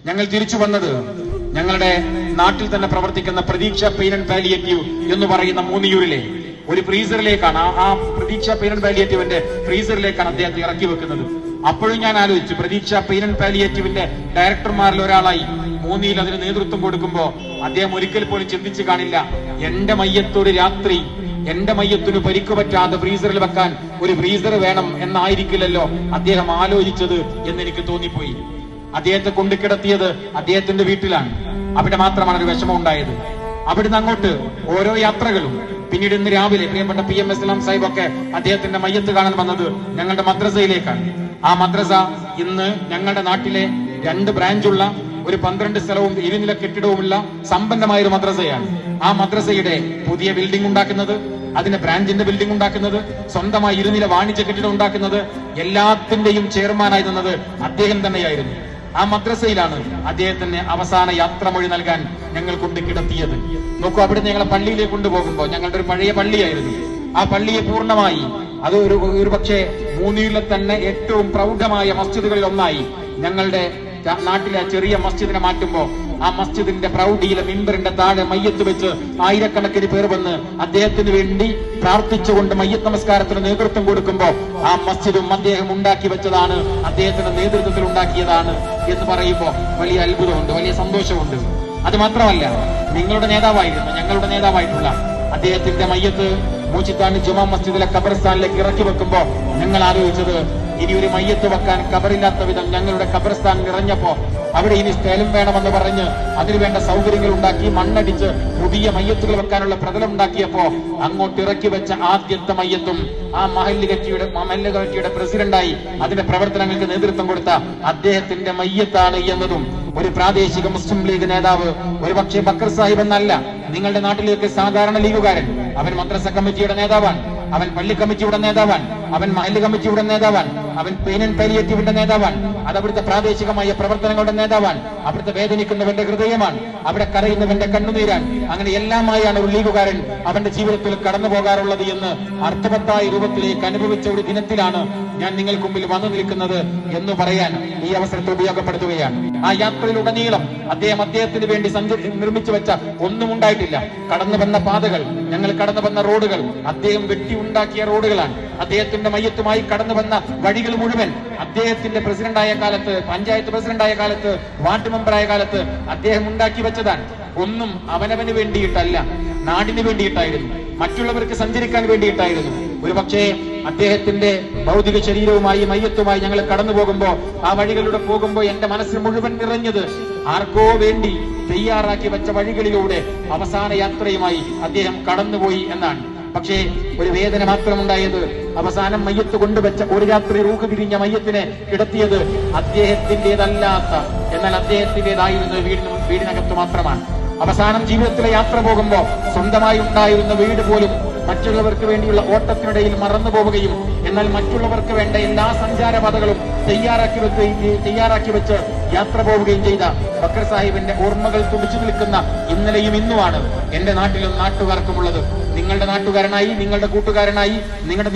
ഞങ്ങൾ തിരിച്ചു വന്നത് ഞങ്ങളുടെ നാട്ടിൽ തന്നെ പ്രവർത്തിക്കുന്ന പ്രതീക്ഷ പെയിൻ ആൻഡ് പാലിയേറ്റീവ് എന്ന് പറയുന്ന മൂന്നിയൂരിലെ ഒരു ഫ്രീസറിലേക്കാണ്. ആ പ്രതീക്ഷ പെയിൻ ആൻഡ് പാലിയേറ്റീവിന്റെ ഫ്രീസറിലേക്കാണ് അദ്ദേഹത്തെ ഇറക്കി വെക്കുന്നത്. അപ്പോഴും ഞാൻ ആലോചിച്ചു, പ്രതീക്ഷ പെയിൻ ആൻഡ് പാലിയേറ്റീവിന്റെ ഡയറക്ടർമാരിൽ ഒരാളായി മൂന്നിയിൽ അതിന് നേതൃത്വം കൊടുക്കുമ്പോ അദ്ദേഹം ഒരിക്കൽ പോലും ചിന്തിച്ചു കാണില്ല, എന്റെ മയ്യത്തോട് രാത്രി എന്റെ മയ്യത്തിന് പരിക്കു പറ്റാതെ ഫ്രീസറിൽ വെക്കാൻ ഒരു ഫ്രീസർ വേണം എന്നായിരിക്കില്ലല്ലോ അദ്ദേഹം ആലോചിച്ചത് എന്നെനിക്ക് തോന്നിപ്പോയി. അദ്ദേഹത്തെ കൊണ്ടുകിടത്തിയത് അദ്ദേഹത്തിന്റെ വീട്ടിലാണ്. അവിടെ മാത്രമാണ് ഒരു വിഷമം ഉണ്ടായത്. അവിടുന്ന് അങ്ങോട്ട് ഓരോ യാത്രകളും, പിന്നീട് ഇന്ന് രാവിലെ പ്രിയപ്പെട്ട PM ഇസ്ലാം സാഹിബൊക്കെ അദ്ദേഹത്തിന്റെ മയ്യത്ത് കാണാൻ വന്നത് ഞങ്ങളുടെ മദ്രസയിലേക്കാണ്. ആ മദ്രസ ഇന്ന് ഞങ്ങളുടെ നാട്ടിലെ 2 ബ്രാഞ്ചുള്ള ഒരു 12 സ്ഥലവും 7 നില കെട്ടിടവുമുള്ള സമ്പന്നമായ ഒരു മദ്രസയാണ്. ആ മദ്രസയുടെ പുതിയ ബിൽഡിംഗ് ഉണ്ടാക്കുന്നത്, അതിന്റെ ബ്രാഞ്ചിന്റെ ബിൽഡിംഗ് ഉണ്ടാക്കുന്നത്, സ്വന്തമായി 2 നില വാണിജ്യ കെട്ടിടം ഉണ്ടാക്കുന്നത്, എല്ലാത്തിന്റെയും ചെയർമാനായി നിന്നത് അദ്ദേഹം തന്നെയായിരുന്നു. ആ മദ്രസയിലാണ് അദ്ദേഹത്തിന് അവസാന യാത്രമൊഴി നൽകാൻ ഞങ്ങൾ കൊണ്ട് കിടത്തിയത്. നോക്കൂ, അവിടെ ഞങ്ങളെ പള്ളിയിലേക്ക് കൊണ്ടുപോകുമ്പോൾ, ഞങ്ങളുടെ ഒരു പഴയ പള്ളിയായിരുന്നു, ആ പള്ളിയെ പൂർണ്ണമായി അത് ഒരു പക്ഷേ മൂന്നിയിലെ തന്നെ ഏറ്റവും പ്രൗഢമായ മസ്ജിദുകളിൽ ഒന്നായി ഞങ്ങളുടെ നാട്ടിലെ ചെറിയ മസ്ജിദിനെ മാറ്റുമ്പോ ആ മസ്ജിദിന്റെ പ്രൗഢിയിലെ മിമ്പറിന്റെ താഴെ മയ്യത്ത് വെച്ച് ആയിരക്കണക്കിന് പേർ വന്ന് അദ്ദേഹത്തിന് വേണ്ടി പ്രാർത്ഥിച്ചുകൊണ്ട് മയ്യത്ത് നമസ്കാരത്തിന് നേതൃത്വം കൊടുക്കുമ്പോ ആ മസ്ജിദും അദ്ദേഹം ഉണ്ടാക്കി വെച്ചതാണ്, അദ്ദേഹത്തിന്റെ നേതൃത്വത്തിൽ ഉണ്ടാക്കിയതാണ് എന്ന് പറയുമ്പോ വലിയ അത്ഭുതമുണ്ട്, വലിയ സന്തോഷമുണ്ട്. അത് മാത്രമല്ല, നിങ്ങളുടെ നേതാവായിരുന്നു, ഞങ്ങളുടെ നേതാവായിട്ടുള്ള അദ്ദേഹത്തിന്റെ മയ്യത്ത് മൂച്ചിത്താണി ജുമാ മസ്ജിദിലെ ഖബർസ്ഥാനിലേക്ക് ഇറക്കി വെക്കുമ്പോ ഞങ്ങൾ ആലോചിച്ചത്, ഇനി ഒരു മയ്യത്ത് വെക്കാൻ ഖബറില്ലാത്ത വിധം ഞങ്ങളുടെ ഖബർസ്ഥാൻ നിറഞ്ഞപ്പോ അവിടെ ഇനി സ്ഥലം വേണമെന്ന് പറഞ്ഞ് അതിനുവേണ്ട സൗകര്യങ്ങൾ ഉണ്ടാക്കി മണ്ണടിച്ച് പുതിയ മയ്യത്തുകൾ വെക്കാനുള്ള പ്രതലം ഉണ്ടാക്കിയപ്പോ അങ്ങോട്ട് ഇറക്കി വെച്ച ആദ്യത്തെ മയ്യത്തും ആ മഹല്ല് കമ്മിറ്റിയുടെ പ്രസിഡന്റായി അതിന്റെ പ്രവർത്തനങ്ങൾക്ക് നേതൃത്വം കൊടുത്ത അദ്ദേഹത്തിന്റെ മയ്യത്താണ് എന്നതും ഒരു പ്രാദേശിക മുസ്ലിം ലീഗ് നേതാവ്, ഒരു പക്ഷേ ബക്കർ സാഹിബ് എന്നല്ല, നിങ്ങളുടെ നാട്ടിലേക്ക് സാധാരണ ലീഗുകാരൻ, അവൻ മദ്രസ കമ്മിറ്റിയുടെ നേതാവാണ്, അവൻ പള്ളി കമ്മിറ്റിയുടെ നേതാവാണ്, അവൻ മഹല്ല് കമ്മിറ്റിയുടെ നേതാവാണ്, അവൻ പെയിൻ ആൻഡ് പാലിയേറ്റീവിന്റെ നേതാവാണ്, അത് അവിടുത്തെ പ്രാദേശികമായ പ്രവർത്തനങ്ങളുടെ നേതാവാണ്, അവിടുത്തെ വേദനിക്കുന്നവന്റെ ഹൃദയമാണ്, അവിടെ കരയുന്നവന്റെ കണ്ണുനീരാൻ, അങ്ങനെ എല്ലാമായാണ് ഒരു ലീഗുകാരൻ അവന്റെ ജീവിതത്തിൽ കടന്നു പോകാറുള്ളത് എന്ന് അർത്ഥവത്തായ രൂപത്തിലേക്ക് അനുഭവിച്ച ഒരു ദിനത്തിലാണ് ഞാൻ നിങ്ങൾക്ക് മുമ്പിൽ വന്നു നിൽക്കുന്നത് എന്ന് പറയാൻ ഈ അവസരത്തെ ഉപയോഗപ്പെടുത്തുകയാണ്. ആ യാത്രയിലുടനീളം അദ്ദേഹത്തിന് വേണ്ടി നിർമ്മിച്ചു വെച്ച ഒന്നും ഉണ്ടായിട്ടില്ല. കടന്നു വന്ന പാതകൾ, ഞങ്ങൾ കടന്നു വന്ന റോഡുകൾ അദ്ദേഹം വെട്ടി ഉണ്ടാക്കിയ റോഡുകളാണ്. അദ്ദേഹത്തിന്റെ മയ്യത്തുമായി കടന്നു വന്ന വഴികൾ മുഴുവൻ അദ്ദേഹത്തിന്റെ പ്രസിഡന്റായ കാലത്ത്, പഞ്ചായത്ത് പ്രസിഡന്റായ കാലത്ത്, വാർഡ് മെമ്പറായ കാലത്ത് അദ്ദേഹം ഉണ്ടാക്കി വെച്ചതാണ്. ഒന്നും അവനവന് വേണ്ടിയിട്ടല്ല, നാടിന് വേണ്ടിയിട്ടായിരുന്നു, മറ്റുള്ളവർക്ക് സഞ്ചരിക്കാൻ വേണ്ടിയിട്ടായിരുന്നു. ഒരു പക്ഷേ അദ്ദേഹത്തിന്റെ ഭൗതിക ശരീരവുമായി മയ്യത്തുമായി ഞങ്ങൾ കടന്നു പോകുമ്പോ, ആ വഴികളിലൂടെ പോകുമ്പോ എന്റെ മനസ്സിൽ മുഴുവൻ നിറഞ്ഞത് ആർക്കോ വേണ്ടി തയ്യാറാക്കി വെച്ച വഴികളിലൂടെ അവസാന യാത്രയുമായി അദ്ദേഹം കടന്നുപോയി എന്നാണ്. പക്ഷേ ഒരു വേദന മാത്രമുണ്ടായത്, അവസാനം മയ്യത്ത് കൊണ്ടുവച്ച ഒരു രാത്രി റൂഹ് പിരിഞ്ഞ മയ്യത്തിനെ കിടത്തിയത് അദ്ദേഹത്തിന്റേതല്ലാത്ത, എന്നാൽ അദ്ദേഹത്തിന്റേതായിരുന്ന വീടിനകത്ത് മാത്രമാണ്. അവസാനം ജീവിതത്തിലെ യാത്ര പോകുമ്പോ സ്വന്തമായി ഉണ്ടായിരുന്ന വീട് പോലും മറ്റുള്ളവർക്ക് വേണ്ടിയുള്ള ഓട്ടത്തിനിടയിൽ മറന്നു പോവുകയും, എന്നാൽ മറ്റുള്ളവർക്ക് വേണ്ട എല്ലാ സഞ്ചാരപാതകളും തയ്യാറാക്കി വെച്ച് യാത്ര പോവുകയും ചെയ്ത ബക്കർ സാഹിബിന്റെ ഓർമ്മകൾ തുടിച്ചു നിൽക്കുന്ന ഇന്നലെയും ഇന്നുമാണ് എന്റെ നാട്ടിലും നാട്ടുകാർക്കുമുള്ളത്. നിങ്ങളുടെ നാട്ടുകാരനായി, നിങ്ങളുടെ കൂട്ടുകാരനായി, നിങ്ങളുടെ